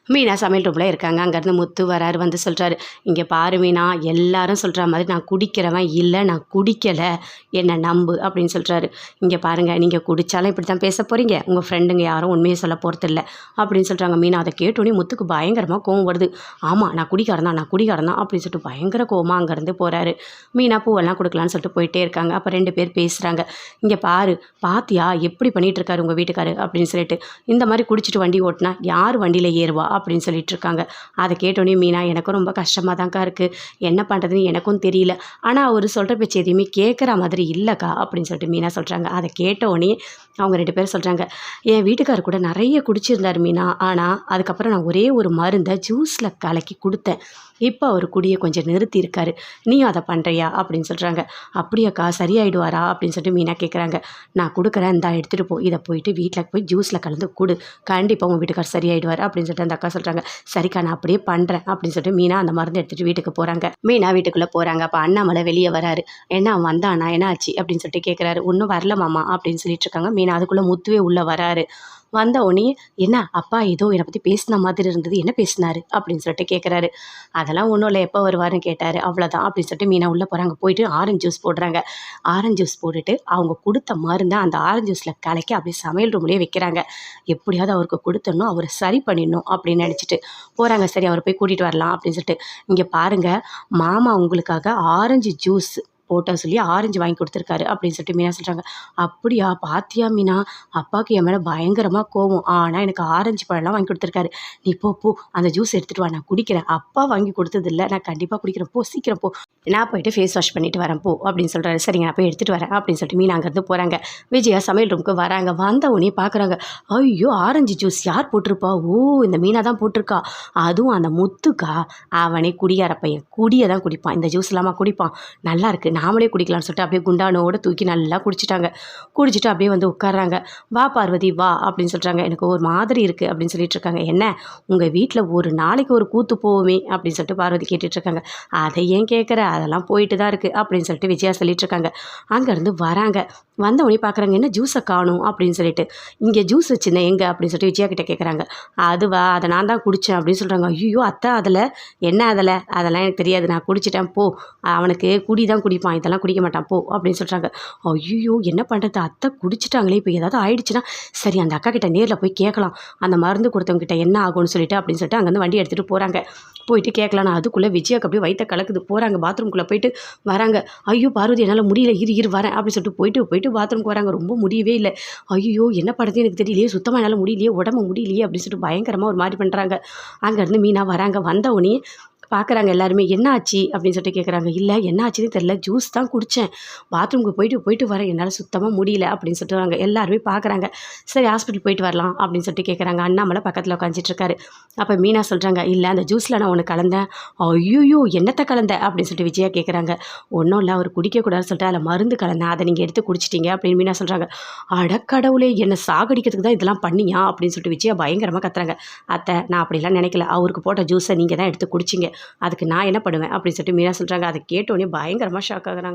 மீனா சமையல் ரூமில் இருக்காங்க. அங்கேருந்து முத்து வராரு, வந்து சொல்கிறாரு, இங்கே பாரு மீனா, எல்லாரும் சொல்கிற மாதிரி நான் குடிக்கிறவன் இல்லை, நான் குடிக்கலை, என்னை நம்பு அப்படின்னு சொல்கிறாரு. இங்கே பாருங்கள், நீங்கள் குடித்தாலும் இப்படி தான் பேச போகிறீங்க, உங்கள் ஃப்ரெண்டுங்க யாரும் உண்மையை சொல்ல போகிறதில்ல அப்படின்னு சொல்கிறாங்க. மீனா அதை கேட்டோன்னே முத்துக்கு பயங்கரமாக கோவம் வருது. ஆமாம், நான் குடிக்காரன் தான் அப்படின்னு சொல்லிட்டு பயங்கர கோவமாக அங்கேருந்து போகிறாரு. மீனா பூவெல்லாம் கொடுக்கலான்னு சொல்லிட்டு போயிட்டே இருக்காங்க. அப்போ 2 பேர் பேசுகிறாங்க. இங்கே பாரு, பாத்தியா எப்படி பண்ணிகிட்டு இருக்காரு உங்கள் வீட்டுக்காரு அப்படின்னு சொல்லிட்டு, இந்த மாதிரி குடிச்சிட்டு வண்டி ஓட்டினா யார் வண்டியில் ஏறுவா அப்படின்னு சொல்லிட்டு இருக்காங்க. அதை கேட்டோன்னே மீனா, எனக்கும் ரொம்ப கஷ்டமாக தான்க்கா இருக்குது, என்ன பண்ணுறதுன்னு எனக்கும் தெரியல, ஆனால் அவர் சொல்கிற பேச்சு எதையுமே கேட்குற மாதிரி இல்லைக்கா அப்படின்னு சொல்லிட்டு மீனா சொல்கிறாங்க. அதை கேட்டோடனே அவங்க 2 பேரும் சொல்கிறாங்க, என் வீட்டுக்காரர் கூட நிறைய குடிச்சிருந்தார் மீனா, ஆனால் அதுக்கப்புறம் நான் ஒரே ஒரு மருந்தை ஜூஸில் கலக்கி கொடுத்தேன், இப்போ அவர் குடியை கொஞ்சம் நிறுத்தியிருக்காரு, நீயும் அதை பண்ணுறியா அப்படின்னு சொல்கிறாங்க. அப்படியாக்கா, சரியாயிடுவாரா அப்படின்னு சொல்லிட்டு மீனா கேட்குறாங்க. நான் கொடுக்குறேன், இந்தா எடுத்துகிட்டு போ, இதை போயிட்டு வீட்டில் போய் ஜூஸில் கலந்து கொடு, கண்டிப்பாக உங்கள் வீட்டுக்கார் சரியாயிடுவார் அப்படின்னு சொல்லிட்டு அந்த அக்கா சொல்கிறாங்க. சரிக்கா, நான் அப்படியே பண்ணுறேன் அப்படின்னு சொல்லிட்டு மீனா அந்த மருந்து எடுத்துகிட்டு வீட்டுக்கு போகிறாங்க. மீனா வீட்டுக்குள்ளே போகிறாங்க. அப்போ அண்ணாமலை வெளியே வராரு. என்ன வந்தானா, என்ன ஆச்சு அப்படின்னு சொல்லிட்டு கேட்குறாரு. ஒன்றும் வரல மாமா அப்படின்னு சொல்லிட்டு இருக்காங்க. மீனா அதுக்குள்ளே முத்துவே உள்ளே வராரு. வந்த உடனே, என்ன அப்பா ஏதோ என்னை பற்றி பேசின மாதிரி இருந்தது, என்ன பேசினாரு அப்படின்னு சொல்லிட்டு கேட்குறாரு. அதெல்லாம் ஒன்றும் இல்லை, எப்போ வருவாருன்னு கேட்டார், அவ்வளோதான் அப்படின்னு சொல்லிட்டு மீனா உள்ளே போகிறாங்க. போயிட்டு ஆரஞ்சு ஜூஸ் போடுறாங்க. ஆரஞ்சு ஜூஸ் போட்டுட்டு அவங்க கொடுத்த மருந்தை அந்த ஆரஞ்சு ஜூஸில் கலக்கி அப்படியே சமையல் ரூம்லேயே வைக்கிறாங்க. எப்படியாவது அவருக்கு கொடுத்துடணும், அவரை சரி பண்ணிடணும் அப்படின்னு நினச்சிட்டு போகிறாங்க. சரி, அவரை போய் கூட்டிகிட்டு வரலாம் அப்படின்னு சொல்லிட்டு, இங்கே பாருங்கள் மாமா உங்களுக்காக ஆரஞ்சு ஜூஸ் போட்ட சொல்லி ஆரஞ்சு வாங்கி கொடுத்துருக்காரு அப்படின்னு சொல்லிட்டு மீனா சொல்கிறாங்க. அப்படியா, பாத்தியா மீனா, அப்பாவுக்கு என் மேலே பயங்கரமாக கோவம், ஆனால் எனக்கு ஆரஞ்சு பழம்லாம் வாங்கி கொடுத்துருக்காரு, நீ போ அந்த ஜூஸ் எடுத்துகிட்டு வா, நான் குடிக்கிறேன், அப்பா வாங்கி கொடுத்ததில்ல, நான் கண்டிப்பாக குடிக்கிறேன், போ சீக்கிரம் போ, நான் போயிட்டு ஃபேஸ் வாஷ் பண்ணிவிட்டு வரேன் போ அப்படின்னு சொல்கிறாரு. சரிங்க, நான் போய் எடுத்துகிட்டு வரேன் அப்படின்னு சொல்லிட்டு மீனா அங்கேருந்து போகிறாங்க. விஜயா சமையல் ரூமுக்கு வராங்க. வந்த உடனே பார்க்குறாங்க, ஐயோ ஆரஞ்சு ஜூஸ் யார் போட்டிருப்பா, ஓ இந்த மீனா தான் போட்டிருக்கா, அதுவும் அந்த முத்துக்கா, அவனே குடியார பையன், குடியை தான் குடிப்பான், இந்த ஜூஸ் இல்லாமல் குடிப்பான், நல்லா இருக்குது, நாமளே குடிக்கலாம்னு சொல்லிட்டு அப்படியே குண்டானோட தூக்கி நல்லா குடிச்சிட்டாங்க. குடிச்சிட்டு அப்படியே வந்து உட்கார்றாங்க. வா பார்வதி வா அப்படின்னு சொல்கிறாங்க. எனக்கு ஒரு மாதிரி இருக்குது அப்படின்னு சொல்லிட்டு இருக்காங்க. என்ன உங்கள் வீட்டில் ஒரு நாளைக்கு ஒரு கூத்து போவோமே அப்படின்னு சொல்லிட்டு பார்வதி கேட்டுட்ருக்காங்க. அதை ஏன் கேட்குற, அதெல்லாம் போயிட்டு தான் இருக்குது அப்படின்னு சொல்லிட்டு விஜயா சொல்லிட்டு இருக்காங்க. அங்கேருந்து வராங்க. வந்த உடனே பார்க்குறாங்க, என்ன ஜூஸை காணும் அப்படின்னு சொல்லிட்டு, இங்கே ஜூஸ் வச்சுருந்தேன் எங்கே அப்படின்னு சொல்லிட்டு விஜயா கிட்டே கேட்குறாங்க. அதுவா, அதை நான் தான் குடித்தேன் அப்படின்னு சொல்கிறாங்க. ஐயோ அத்தை, அதில் என்ன, அதெல்லாம் எனக்கு தெரியாது, நான் குடிச்சிட்டேன் போ, அவனுக்கு குடி தான் குடிப்பான், இதெல்லாம் குடிக்க மாட்டான் போ அப்படின்னு சொல்கிறாங்க. ஐயோ என்ன பண்ணுறது, அத்தை குடிச்சிட்டாங்களே, இப்போ ஏதாவது ஆயிடுச்சுன்னா, சரி அந்த அக்கா கிட்ட நேரில் போய் கேட்கலாம், அந்த மருந்து கொடுத்தவங்க கிட்ட என்ன ஆகும்னு சொல்லிட்டு அப்படின்னு சொல்லிட்டு அங்கேருந்து வண்டி எடுத்துகிட்டு போகிறாங்க. போயிட்டு கேட்கலாம். அதுக்குள்ளே விஜயாக்கு அப்படியே வயிற்ற கலக்குது. போகிறாங்க பாத்ரூம்குள்ளே போயிட்டு வராங்க. ஐயோ பார்வதி என்னால் முடியல, இரு வரேன் அப்படின்னு சொல்லிட்டு போயிட்டு பாத்ரூம்க்கு வராங்க. ரொம்ப முடியவே இல்லை. ஐயோ என்ன பண்ணுறது எனக்கு தெரியலையே, சுத்தமாக என்னால் முடியலையே, உடம்பு முடியலையே அப்படின்னு சொல்லிட்டு பயங்கரமாக ஒரு மாதிரி பண்ணுறாங்க. அங்கேருந்து மீனா வராங்க. வந்த உடனே பார்க்குறாங்க எல்லாருமே. என்ன ஆச்சு அப்படின்னு சொல்லிட்டு கேட்குறாங்க. இல்லை என்ன ஆச்சுன்னு தெரில, ஜூஸ் தான் குடித்தேன், பாத்ரூமுக்கு போயிட்டு வரேன், என்னால் சுத்தமாக முடியல அப்படின்னு சொல்லிட்டு வராங்க. எல்லாருமே பார்க்குறாங்க. சரி ஹாஸ்பிட்டல் போயிட்டு வரலாம் அப்படின்னு சொல்லிட்டு கேட்குறாங்க. அண்ணாமலை பக்கத்தில் உட்காந்துட்ருக்காரு. அப்போ மீனா சொல்கிறாங்க, இல்லை அந்த ஜூஸில் நான் ஒன்று கலந்தேன். ஐயோ என்னத்தை கலந்த அப்படின்னு சொல்லிட்டு விஜயா கேட்குறாங்க. ஒன்றும் இல்லை, அவர் குடிக்கக்கூடாதுன்னு சொல்லிட்டு அதில் மருந்து கலந்தேன், அதை நீங்கள் எடுத்து குடிச்சிட்டிங்க அப்படின்னு மீனா சொல்கிறாங்க. அடக்கடவுளே, என்னை சாகடிக்கிறதுக்கு தான் இதெல்லாம் பண்ணியா அப்படின்னு சொல்லிட்டு விஜயா பயங்கரமாக கத்துறாங்க. அத்தை நான் அப்படிலாம் நினைக்கல, அவருக்கு போட்ட ஜூஸை நீங்கள் தான் எடுத்து குடிச்சிங்க, அதுக்கு நான் என்ன பண்ணுவேன் அப்படின்னு சொல்லிட்டு மீனா சொல்கிறாங்க. அதை கேட்டோன்னே பயங்கரமாக ஷாக் ஆகுறாங்க.